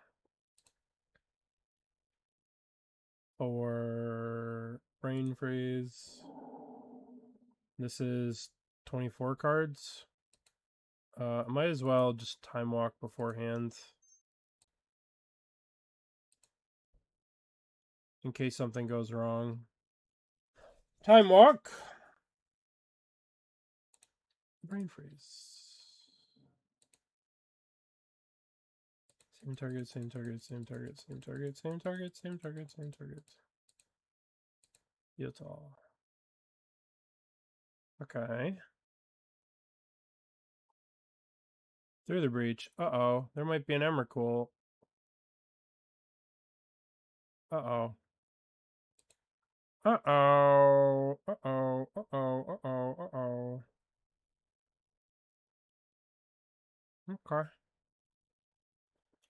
Or Brain Freeze. This is 24 cards. I might as well just Time Walk beforehand. In case something goes wrong. Time Walk. Brain Freeze. Same target, same target, same target, same target, same target, same target, same target. Utah. Okay. Through the breach. Uh-oh. There might be an Emrakul. Uh-oh. Uh-oh. Uh-oh. Uh-oh. Uh-oh. Uh-oh. Okay.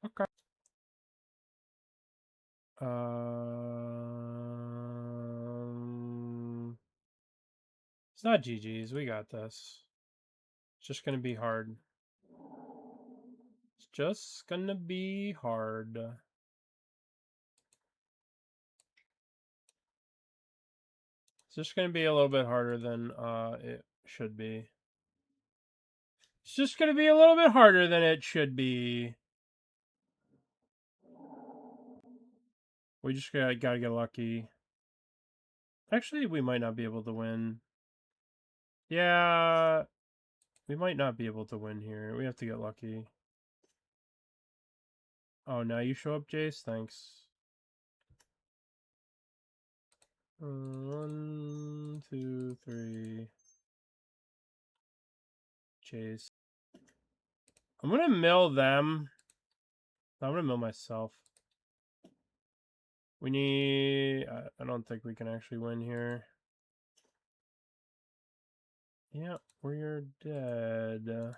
Okay. It's not GG's. We got this. It's just gonna be hard. It's just gonna be hard. It's just gonna be a little bit harder than it should be. It's just gonna be a little bit harder than it should be. We just gotta get lucky. Actually, we might not be able to win. Yeah, we might not be able to win here. We have to get lucky. Oh, now you show up, Jace? Thanks. 1, 2, 3. Jace. I'm gonna mill them. I'm gonna mill myself. We need... I don't think we can actually win here. Yeah, we're dead.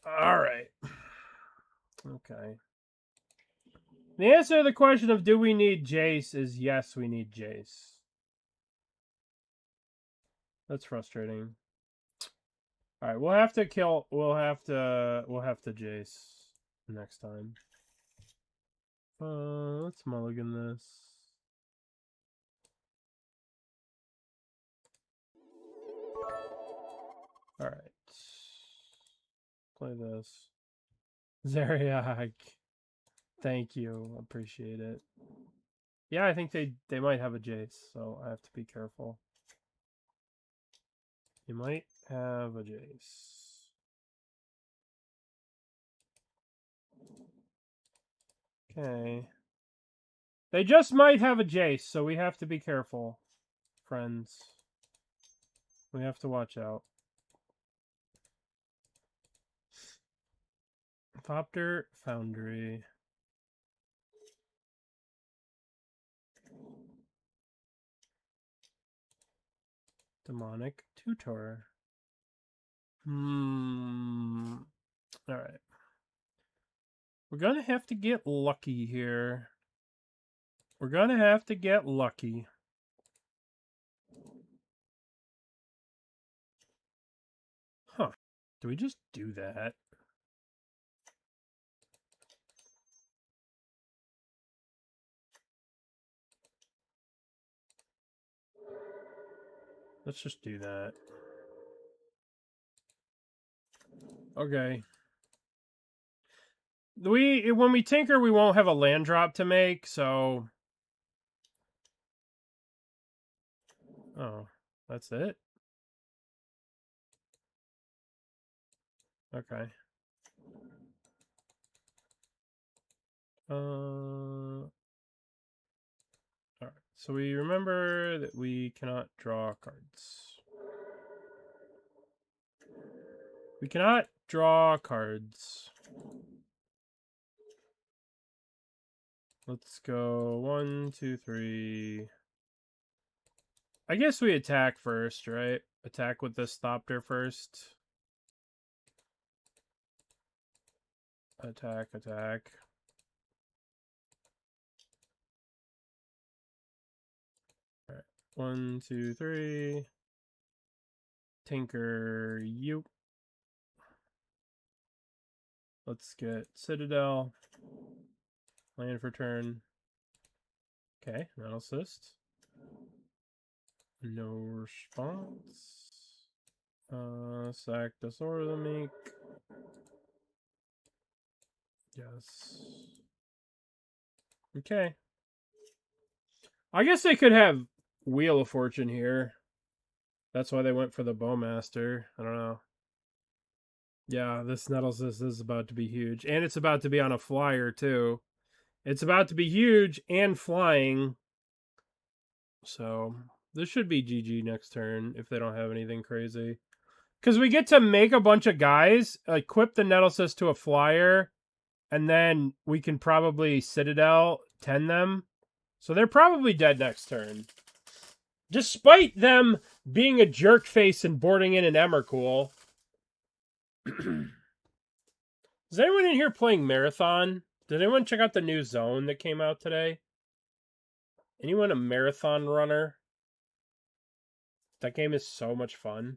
Alright. Okay. The answer to the question of do we need Jace is yes, we need Jace. That's frustrating. Alright, we'll have to kill... We'll have to Jace next time. Let's mulligan this. Alright. Play this. Zeriak. Thank you. Appreciate it. Yeah, I think they might have a Jace, so I have to be careful. You might have a Jace. Okay. They just might have a Jace, so we have to be careful, friends. We have to watch out. Thopter Foundry. Demonic Tutor. Alright. We're gonna have to get lucky here. We're gonna have to get lucky. Huh. Do we just do that? Let's just do that. Okay. When we tinker, we won't have a land drop to make, so... Oh, that's it? Okay. Alright, so we remember that we cannot draw cards. We cannot draw cards. Let's go 1, 2, 3. I guess we attack first, right? Attack with this Thopter first. Attack, attack. Alright. 1, 2, 3. Tinker you. Let's get Citadel. Land for turn. Okay, Metal Cyst. No response. Sack Disorder. Yes. Okay. I guess they could have Wheel of Fortune here. That's why they went for the Bowmaster. I don't know. Yeah, this Nettlecyst is about to be huge. And it's about to be on a flyer, too. It's about to be huge and flying. So, this should be GG next turn if they don't have anything crazy. Because we get to make a bunch of guys, equip the Nettlecyst to a flyer, and then we can probably Citadel 10 them. So they're probably dead next turn. Despite them being a jerk face and boarding in an Emrakul. Is anyone in here playing Marathon? Did anyone check out the new zone that came out today? Anyone a marathon runner? That game is so much fun.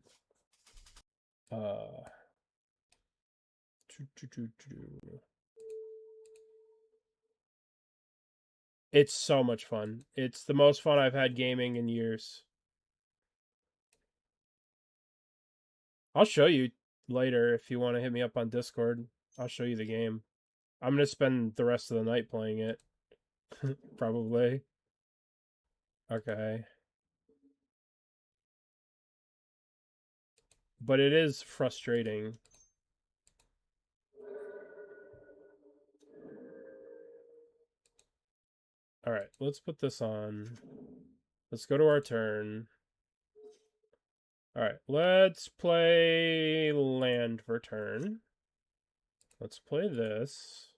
It's so much fun. It's the most fun I've had gaming in years. I'll show you later if you want to hit me up on Discord. I'll show you the game. I'm going to spend the rest of the night playing it. Probably. Okay. But it is frustrating. Alright, let's put this on. Let's go to our turn. Alright, let's play land for turn. Let's play this.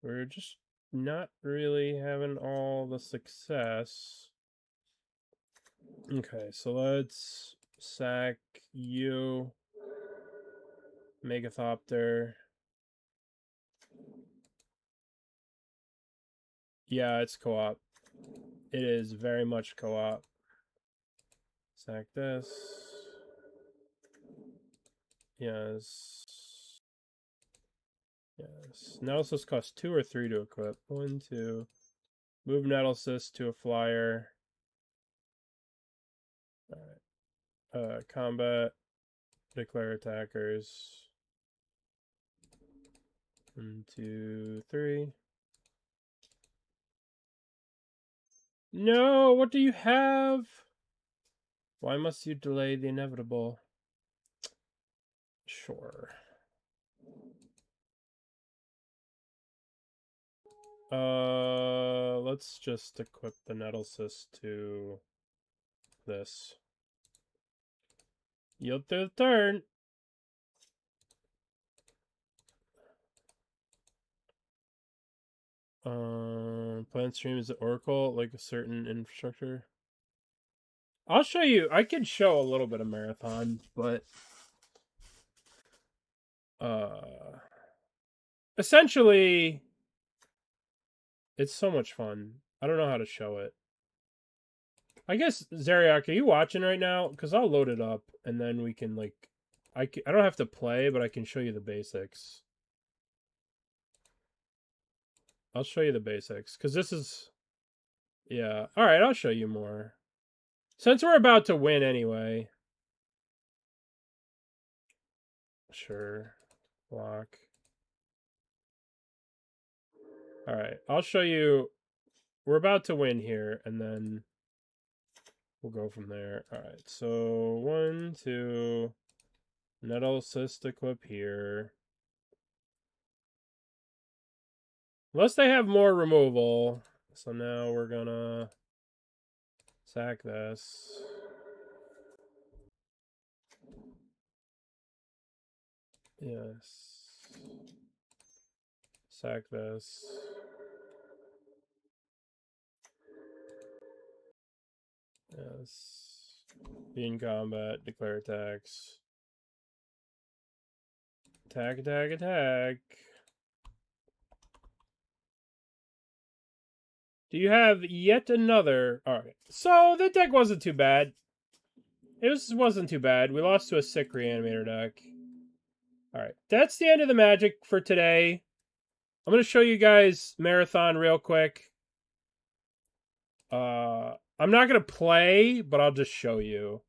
We're just not really having all the success. Okay, so let's sack you. Megathopter. Yeah, it's co-op. It is very much co-op. Sack this. Yes. Yes. Nettlecyst costs 2 or 3 to equip. 1, 2. Move Nettlecyst to a flyer. Alright. Combat. Declare attackers. 1, 2, 3. No, what do you have? Why must you delay the inevitable? Sure. Let's just equip the Nettlecyst to this. Yield through the turn. Plant stream is the Oracle, like a certain infrastructure. I'll show you. I can show a little bit of Marathon, but essentially, it's so much fun. I don't know how to show it. I guess, Zariak, are you watching right now? Because I'll load it up, and then we can, like, I don't have to play, but I can show you the basics. I'll show you the basics, because this is... Yeah. Alright, I'll show you more. Since we're about to win anyway. Sure. Block. Alright, I'll show you... We're about to win here, and then we'll go from there. Alright, so 1, 2... Nettle Cyst equip here. Unless they have more removal. So now we're gonna sack this. Yes. Sack this. Yes. Be in combat. Declare attacks. Attack, attack, attack. Do you have yet another? Alright. So the deck wasn't too bad. It wasn't too bad. We lost to a sick reanimator deck. Alright. That's the end of the Magic for today. I'm going to show you guys Marathon real quick. I'm not going to play, but I'll just show you.